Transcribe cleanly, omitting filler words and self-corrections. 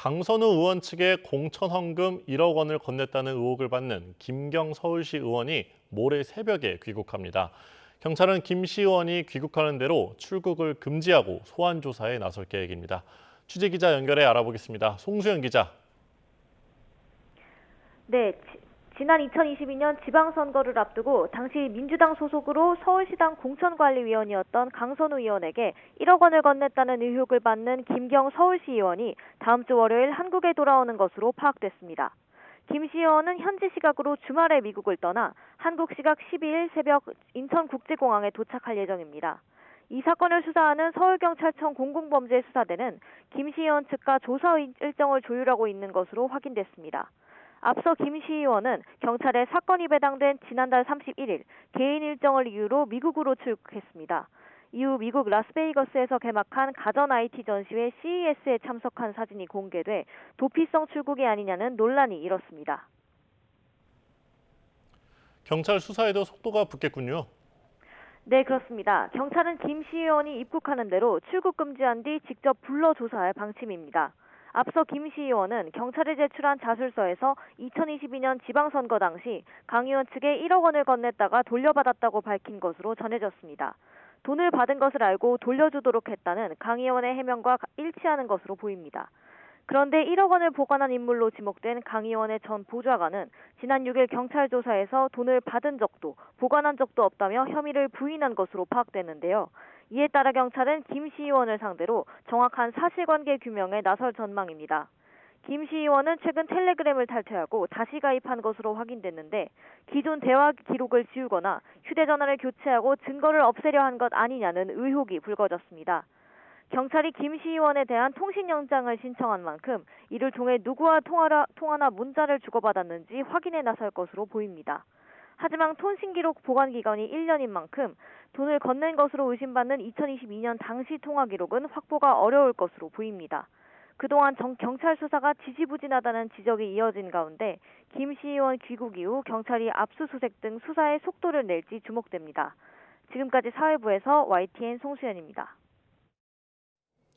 강선우 의원 측에 공천 헌금 1억 원을 건넸다는 의혹을 받는 김경 서울시 의원이 모레 새벽에 귀국합니다. 경찰은 김 시 의원이 귀국하는 대로 출국을 금지하고 소환 조사에 나설 계획입니다. 취재 기자 연결해 알아보겠습니다. 송수연 기자. 네, 지난 2022년 지방선거를 앞두고 당시 민주당 소속으로 서울시당 공천관리위원이었던 강선우 의원에게 1억 원을 건넸다는 의혹을 받는 김경 서울시 의원이 다음 주 월요일 한국에 돌아오는 것으로 파악됐습니다. 김 시 의원은 현지 시각으로 주말에 미국을 떠나 한국 시각 12일 새벽 인천국제공항에 도착할 예정입니다. 이 사건을 수사하는 서울경찰청 공공범죄수사대는 김 시 의원 측과 조사 일정을 조율하고 있는 것으로 확인됐습니다. 앞서 김 시 의원은 경찰에 사건이 배당된 지난달 31일 개인 일정을 이유로 미국으로 출국했습니다. 이후 미국 라스베이거스에서 개막한 가전 IT 전시회 CES에 참석한 사진이 공개돼 도피성 출국이 아니냐는 논란이 일었습니다. 경찰 수사에도 속도가 붙겠군요. 네, 그렇습니다. 경찰은 김 시 의원이 입국하는 대로 출국 금지한 뒤 직접 불러 조사할 방침입니다. 앞서 김 시 의원은 경찰에 제출한 자술서에서 2022년 지방선거 당시 강 의원 측에 1억 원을 건넸다가 돌려받았다고 밝힌 것으로 전해졌습니다. 돈을 받은 것을 알고 돌려주도록 했다는 강 의원의 해명과 일치하는 것으로 보입니다. 그런데 1억 원을 보관한 인물로 지목된 강 의원의 전 보좌관은 지난 6일 경찰 조사에서 돈을 받은 적도 보관한 적도 없다며 혐의를 부인한 것으로 파악됐는데요. 이에 따라 경찰은 김 시 의원을 상대로 정확한 사실관계 규명에 나설 전망입니다. 김 시 의원은 최근 텔레그램을 탈퇴하고 다시 가입한 것으로 확인됐는데 기존 대화 기록을 지우거나 휴대전화를 교체하고 증거를 없애려 한 것 아니냐는 의혹이 불거졌습니다. 경찰이 김 시 의원에 대한 통신영장을 신청한 만큼 이를 통해 누구와 통화나 문자를 주고받았는지 확인해 나설 것으로 보입니다. 하지만 통신기록 보관기간이 1년인 만큼 돈을 건넨 것으로 의심받는 2022년 당시 통화 기록은 확보가 어려울 것으로 보입니다. 그동안 경찰 수사가 지지부진하다는 지적이 이어진 가운데 김 시 의원 귀국 이후 경찰이 압수수색 등 수사에 속도를 낼지 주목됩니다. 지금까지 사회부에서 YTN 송수연입니다.